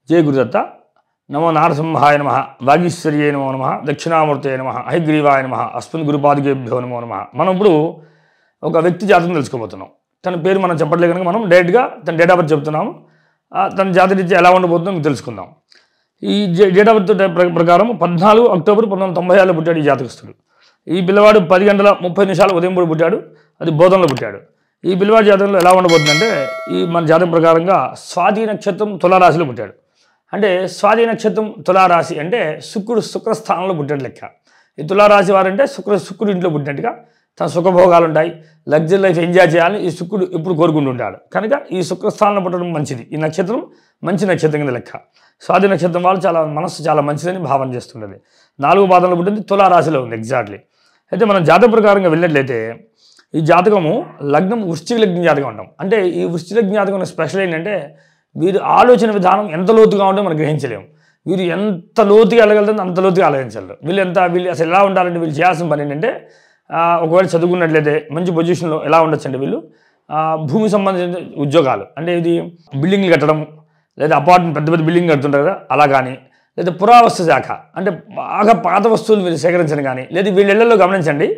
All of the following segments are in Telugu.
జయ గురుదత్త. నమో నారసింహాయ నమః, వాగీశ్వర్యే నమో నమః, దక్షిణామూర్తయే నమః, హయగ్రీవాయ నమః, అస్మిన్ గురుపాదుకేభ్యో నమో నమః. మనం ఇప్పుడు ఒక వ్యక్తి జాతకం తెలుసుకోబోతున్నాం. తన పేరు మనం చెప్పట్లేదు కనుక మనం డైరెక్ట్గా తన డేట్ ఆఫ్ బర్త్ చెప్తున్నాము. తన జాతకరీత్యా ఎలా ఉండబోతుందో మీకు తెలుసుకుందాం. ఈ డేట్ ఆఫ్ బర్త్ ప్రకారం 14 అక్టోబర్ 1996 పుట్టాడు ఈ జాతకస్తుడు. ఈ పిల్లవాడు 10 గంటల 30 నిమిషాలు ఉదయం పూట పుట్టాడు. అది బోధనలో పుట్టాడు. ఈ పిల్లవాడి జాతకంలో ఎలా ఉండబోతుందంటే, ఈ మన జాతకం ప్రకారంగా స్వాతి నక్షత్రం తులారాశిలో పుట్టాడు. అంటే స్వాతి నక్షత్రం తులారాశి అంటే శుక్రస్థానంలో పుట్టాడు లెక్క. ఈ తులారాశి వారంటే శుక్రుడు ఇంట్లో పుట్టినట్టుగా తన సుఖభోగాలు ఉంటాయి, లగ్జరీ లైఫ్ ఎంజాయ్ చేయాలని ఈ శుక్రుడు ఎప్పుడు కోరుకుంటుంటాడు. కనుక ఈ శుక్రస్థానంలో పుట్టడం మంచిది. ఈ నక్షత్రం మంచి నక్షత్రం కింద లెక్క. స్వాతి నక్షత్రం వాళ్ళు మనస్సు చాలా మంచిదని భావన చేస్తుంటుంది. 4 పాదంలో పుట్టింది, తులారాశిలో ఉంది ఎగ్జాక్ట్లీ. అయితే మనం జాతక ప్రకారంగా వెళ్ళినట్లయితే ఈ జాతకము లగ్నం వృశ్చిక లగ్న జాతకం అంటాం. అంటే ఈ వృశ్చిక లగ్న జాతకం స్పెషల్ ఏంటంటే, వీరు ఆలోచన విధానం ఎంత లోతుగా ఉంటే మనం గ్రహించలేము. వీరు ఎంత లోతుగా వెళ్ళగలుగుతుంది అంత లోతుగా ఆలోచించలేరు. వీళ్ళు అసలు ఎలా ఉండాలంటే, వీళ్ళు చేయాల్సిన పని ఏంటంటే, ఒకవేళ చదువుకున్నట్లయితే మంచి పొజిషన్లో ఎలా ఉండొచ్చు అంటే, వీళ్ళు భూమి సంబంధించిన ఉద్యోగాలు, అంటే ఇది బిల్డింగ్లు కట్టడం, లేదా అపార్ట్మెంట్ పెద్ద పెద్ద బిల్డింగ్ కడుతుంటారు కదా అలా కానీ, లేదా పురావస్తు శాఖ అంటే బాగా పాత వస్తువులు వీళ్ళు సేకరించడం కానీ, లేదా వీళ్ళ ఇళ్లలో గమనించండి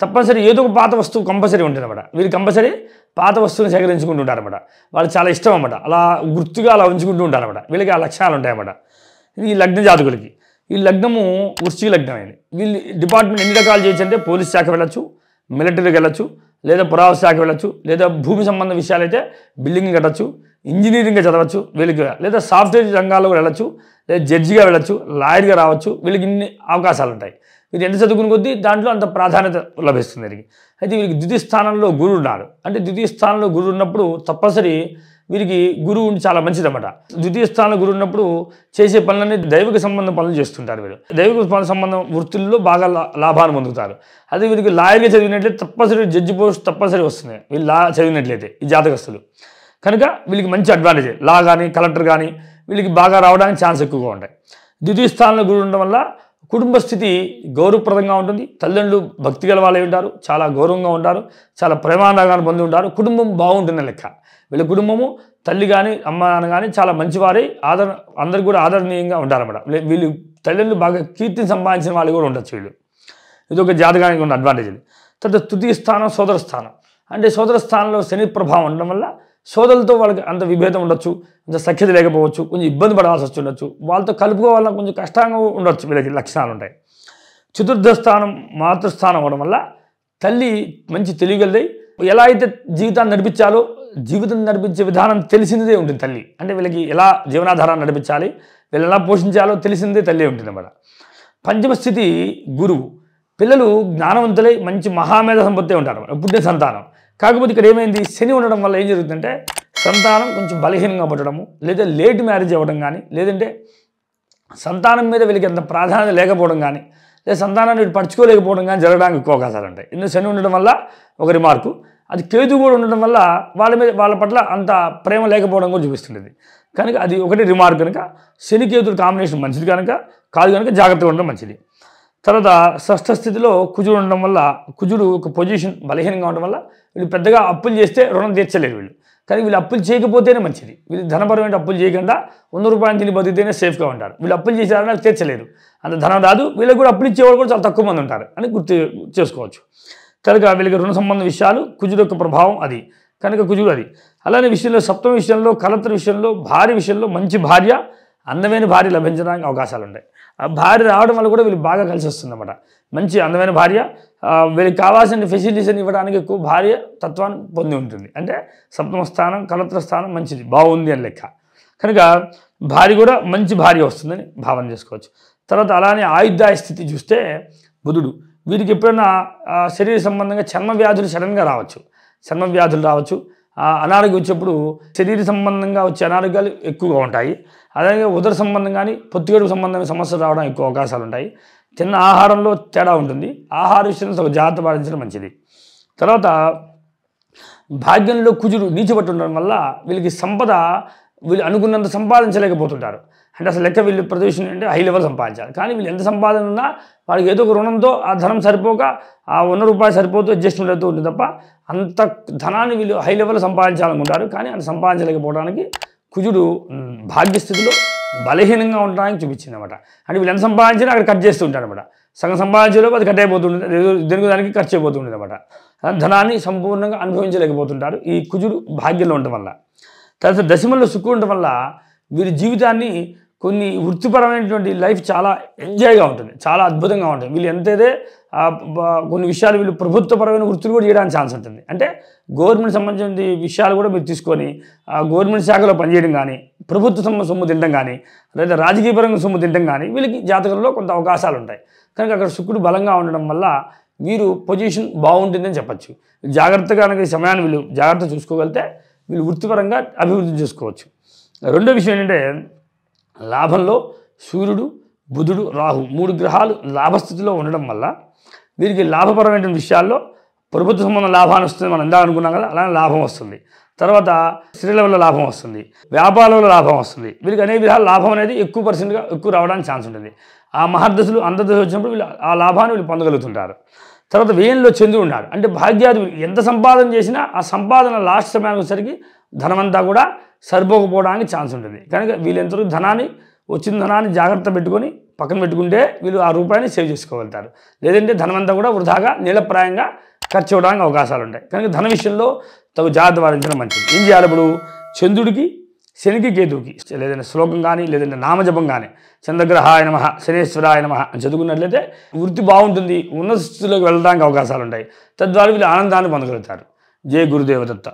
తప్పనిసరి ఏదో ఒక పాత వస్తువు కంపల్సరీ ఉంటుంది అన్నమాట. వీళ్ళు కంపల్సరీ పాత వస్తువుని సేకరించుకుంటూ ఉంటారన్నమాట. వాళ్ళు చాలా ఇష్టం అన్నమాట. అలా గుర్తుగా అలా ఉంచుకుంటూ ఉంటారన్నమాట. వీళ్ళకి ఆ లక్షణాలు ఉంటాయన్నమాట. ఇది ఈ లగ్న జాతకులకి. ఈ లగ్నము వృశ్చిక లగ్నం అయింది. వీళ్ళు డిపార్ట్మెంట్ ఎన్ని రకాలు చేయొచ్చు అంటే, పోలీస్ శాఖ వెళ్ళొచ్చు, మిలిటరీకి వెళ్ళొచ్చు, లేదా పురావస్తు శాఖ వెళ్ళొచ్చు, లేదా భూమి సంబంధ విషయాలైతే బిల్డింగ్ కట్టచ్చు, ఇంజనీరింగ్గా చదవచ్చు వీళ్ళకి, లేదా సాఫ్ట్వేర్ రంగాల్లో కూడా వెళ్ళచ్చు, లేదా జడ్జిగా వెళ్ళచ్చు, లాయర్గా రావచ్చు. వీళ్ళకి ఇన్ని అవకాశాలు ఉంటాయి. వీరు ఎంత చదువుకుని కొద్దీ దాంట్లో అంత ప్రాధాన్యత లభిస్తుంది వీరికి. అయితే వీరికి ద్వితీయ స్థానంలో గురువు ఉన్నాడు. అంటే ద్వితీయ స్థానంలో గురువు ఉన్నప్పుడు తప్పనిసరి వీరికి గురువు ఉండి చాలా మంచిదన్నమాట. ద్వితీయ స్థానంలో గురువు ఉన్నప్పుడు చేసే పనులన్నీ దైవిక సంబంధ పనులు చేస్తుంటారు. వీరు దైవిక సంబంధం వృత్తుల్లో బాగా లాభాన్ని పొందుతారు. అదే వీరికి లాయర్గా చదివినట్లయితే తప్పనిసరి జడ్జి పోస్ట్ తప్పనిసరి వస్తుంది వీళ్ళు లా చదివినట్లయితే ఈ జాతకస్తులు. కనుక వీళ్ళకి మంచి అడ్వాంటేజ్. లా కానీ కలెక్టర్ కానీ వీళ్ళకి బాగా రావడానికి ఛాన్స్ ఎక్కువగా ఉంటాయి. ద్వితీయ స్థానంలో గురువు ఉండడం వల్ల కుటుంబ స్థితి గౌరవప్రదంగా ఉంటుంది. తల్లిదండ్రులు భక్తి గల వాళ్ళే ఉంటారు, చాలా గౌరవంగా ఉంటారు, చాలా ప్రేమానురాగాన్ని పొంది ఉంటారు. కుటుంబం బాగుంటుంది లెక్క. వీళ్ళ కుటుంబము తల్లి కానీ అమ్మ నాన్న కానీ చాలా మంచివారై అందరికి కూడా ఆదరణీయంగా ఉంటారన్నమాట. వీళ్ళు తల్లిదండ్రులు బాగా కీర్తిని సంపాదించిన వాళ్ళు కూడా ఉండొచ్చు వీళ్ళు. ఇది ఒక జాతకానికి ఉన్న అడ్వాంటేజ్. తర్వాత తృతీయ స్థానం సోదర స్థానం. అంటే సోదర స్థానంలో శని ప్రభావం ఉండడం వల్ల సోదరులతో వాళ్ళకి అంత విభేదం ఉండొచ్చు, అంత సఖ్యత లేకపోవచ్చు, కొంచెం ఇబ్బంది పడాల్సి వచ్చి ఉండొచ్చు, వాళ్ళతో కలుపుకోవాలన్నా కొంచెం కష్టంగా ఉండొచ్చు. వీళ్ళకి లక్షణాలు ఉంటాయి. చతుర్థ స్థానం మాతృస్థానం అవడం వల్ల తల్లి మంచి తెలియగలది. ఎలా అయితే జీవితాన్ని నడిపించాలో, జీవితం నడిపించే విధానం తెలిసిందే ఉంటుంది తల్లి. అంటే వీళ్ళకి ఎలా జీవనాధారాన్ని నడిపించాలి, వీళ్ళు ఎలా పోషించాలో తెలిసిందే తల్లి ఉంటుంది అన్నమాట. పంచమ స్థితి గురువు. పిల్లలు జ్ఞానవంతులై మంచి మహామేధ సంపత్తే ఉంటారు పుట్టిన సంతానం. కాకపోతే ఇక్కడ ఏమైంది, శని ఉండడం వల్ల ఏం జరుగుతుందంటే సంతానం కొంచెం బలహీనంగా పుట్టడము, లేదా లేట్ మ్యారేజ్ అవ్వడం కానీ, లేదంటే సంతానం మీద వీళ్ళకి అంత ప్రాధాన్యత లేకపోవడం కానీ, లేదా సంతానాన్ని పరుచుకోలేకపోవడం కానీ జరగడానికి ఎక్కువ అవకాశాలు ఉంటాయి. ఇందులో శని ఉండడం వల్ల ఒక రిమార్కు, అది కేతు కూడా ఉండడం వల్ల వాళ్ళ పట్ల అంత ప్రేమ లేకపోవడం కూడా చూపిస్తుంటుంది. కనుక అది ఒకటి రిమార్క్. కనుక శని కేతుడు కాంబినేషన్ మంచిది కనుక జాగ్రత్తగా ఉండడం మంచిది. తర్వాత షష్ఠ స్థితిలో కుజుడు ఉండడం వల్ల, కుజుడు ఒక పొజిషన్ బలహీనంగా ఉండడం వల్ల వీళ్ళు పెద్దగా అప్పులు చేస్తే రుణం తీర్చలేరు వీళ్ళు. కానీ వీళ్ళు అప్పులు చేయకపోతేనే మంచిది. వీళ్ళు ధనపరమైన అప్పులు చేయకుండా 100 రూపాయలు తిని బతికితేనే సేఫ్గా ఉంటారు. వీళ్ళు అప్పులు చేశారని తీర్చలేరు, అంత ధనం రాదు. వీళ్ళకి కూడా అప్పులు ఇచ్చేవాళ్ళు కూడా చాలా తక్కువ మంది ఉంటారు అని గుర్తు చేసుకోవచ్చు. కనుక వీళ్ళకి రుణ సంబంధ విషయాలు కుజుడు యొక్క ప్రభావం అది. కనుక కుజుడు అది. అలానే విషయంలో సప్తమ విషయంలో, కలత్ర విషయంలో, భార్య విషయంలో మంచి భార్య, అందమైన భార్య లభించడానికి అవకాశాలు ఉంటాయి. ఆ భార్య రావడం వల్ల కూడా వీళ్ళు బాగా కలిసి వస్తుందన్నమాట. మంచి అందమైన భార్య, వీళ్ళకి కావాల్సిన ఫెసిలిటీస్ అని ఇవ్వడానికి ఎక్కువ భార్య తత్వాన్ని పొంది ఉంటుంది. అంటే సప్తమ స్థానం కలత్ర స్థానం మంచిది, బాగుంది అని లెక్క. కనుక భార్య కూడా మంచి భార్య వస్తుందని భావన చేసుకోవచ్చు. తర్వాత అలానే ఆయుర్దాయ స్థితి చూస్తే బుధుడు. వీరికి ఎప్పుడైనా శరీర సంబంధంగా చర్మ వ్యాధులు సడన్గా రావచ్చు, చర్మ వ్యాధులు రావచ్చు. అనారోగ్యం వచ్చేప్పుడు శరీర సంబంధంగా వచ్చే అనారోగ్యాలు ఎక్కువగా ఉంటాయి. అలాగే ఉదర సంబంధం కానీ పొత్తిగడుకు సంబంధమైన సమస్యలు రావడం ఎక్కువ అవకాశాలు ఉంటాయి. తిన్న ఆహారంలో తేడా ఉంటుంది. ఆహార విషయంలో ఒక జాగ్రత్త పాటించడం మంచిది. తర్వాత భాగ్యంలో కుజుడు నీచబట్టి ఉండడం వల్ల వీళ్ళకి సంపద వీళ్ళు అనుకున్నంత సంపాదించలేకపోతుంటారు. అంటే అసలు లెక్క వీళ్ళు ప్రొఫెషన్ అంటే హై లెవెల్ సంపాదించాలి. కానీ వీళ్ళు ఎంత సంపాదన ఉన్నా వాళ్ళకి ఏదో ఒక రుణంతో ఆ ధనం సరిపోక ఆ 100 రూపాయలు సరిపోతూ అడ్జస్ట్మెంట్ అవుతూ ఉంటుంది తప్ప అంత ధనాన్ని వీళ్ళు హై లెవెల్ సంపాదించాలనుకుంటారు. కానీ అది సంపాదించలేకపోవడానికి కుజుడు భాగ్యస్థితిలో బలహీనంగా ఉండడానికి చూపించింది అనమాట. అంటే వీళ్ళు ఎంత సంపాదించినా అక్కడ కట్ చేస్తూ ఉంటారు అనమాట. సగం సంపాదించేలోపు అది కట్ అయిపోతుంటుంది, దేనికి దానికి ఖర్చు అయిపోతుంటుంది అనమాట. ధనాన్ని సంపూర్ణంగా అనుభవించలేకపోతుంటారు ఈ కుజుడు భాగ్యంలో ఉండటం వల్ల. తర్వాత దశమంలో శుక్రుడు ఉండటం వల్ల వీరి జీవితాన్ని కొన్ని వృత్తిపరమైనటువంటి లైఫ్ చాలా ఎంజాయ్గా ఉంటుంది, చాలా అద్భుతంగా ఉంటుంది. వీళ్ళు ఎంతైతే కొన్ని విషయాలు వీళ్ళు ప్రభుత్వపరమైన వృత్తులు కూడా చేయడానికి ఛాన్స్ ఉంటుంది. అంటే గవర్నమెంట్ సంబంధించిన విషయాలు కూడా మీరు తీసుకొని గవర్నమెంట్ శాఖలో పనిచేయడం కానీ, ప్రభుత్వ సొమ్ము తినడం కానీ, లేదా రాజకీయపరంగా సొమ్ము తినడం కానీ వీళ్ళకి జాతకంలో కొంత అవకాశాలు ఉంటాయి. కనుక అక్కడ శుక్రుడు బలంగా ఉండడం వల్ల వీరు పొజిషన్ బాగుంటుందని చెప్పచ్చు. జాగ్రత్తగా కనుక ఈ సమయాన్ని వీళ్ళు జాగ్రత్త చూసుకోగలిగితే వీళ్ళు వృత్తిపరంగా అభివృద్ధి చేసుకోవచ్చు. రెండో విషయం ఏంటంటే లాభంలో సూర్యుడు, బుధుడు, రాహు 3 గ్రహాలు లాభస్థితిలో ఉండడం వల్ల వీరికి లాభపరమైన విషయాల్లో ప్రభుత్వ సంబంధం లాభాన్ని వస్తుంది. మనం ఇందాక అనుకున్నాం కదా, అలానే లాభం వస్తుంది. తర్వాత స్త్రీల వల్ల లాభం వస్తుంది, వ్యాపారం వల్ల లాభం వస్తుంది. వీరికి అనేక విధాల లాభం అనేది ఎక్కువ రావడానికి ఛాన్స్ ఉంటుంది. ఆ మహర్దశలు అంతర్దశ వచ్చినప్పుడు వీళ్ళు ఆ లాభాన్ని వీళ్ళు పొందగలుగుతుంటారు. తర్వాత వ్యయంలో చంద్రుడు ఉన్నాడు అంటే భాగ్యాధిపతి. ఎంత సంపాదన చేసినా ఆ సంపాదన లాస్ట్ సమయానికి వచ్చేసరికి ధనమంతా కూడా సరిపోకపోవడానికి ఛాన్స్ ఉంటుంది. కనుక వీళ్ళు ఎంతవరకు వచ్చిన ధనాన్ని జాగ్రత్త పెట్టుకొని పక్కన పెట్టుకుంటే వీళ్ళు ఆ రూపాయిని సేవ్ చేసుకోగలుగుతారు. లేదంటే ధనమంతా కూడా వృధాగా నీలప్రాయంగా ఖర్చు అవ్వడానికి అవకాశాలు ఉంటాయి. కనుక ధన విషయంలో తగు జాగ్రత్త వహించడం మంచిది. ఏం చేయాలి ఇప్పుడు? చంద్రుడికి, శనికి, కేతువుకి లేదంటే శ్లోకం కానీ లేదంటే నామజపం కానీ చంద్రగ్రహాయ నమః, శనేశ్వరాయ నమః అని చదువుకున్నట్లయితే వృత్తి బాగుంటుంది, ఉన్నత స్థితిలోకి వెళ్ళడానికి అవకాశాలు ఉంటాయి. తద్వారా వీళ్ళు ఆనందాన్ని పొందగలుగుతారు. జయ గురుదేవ దత్త.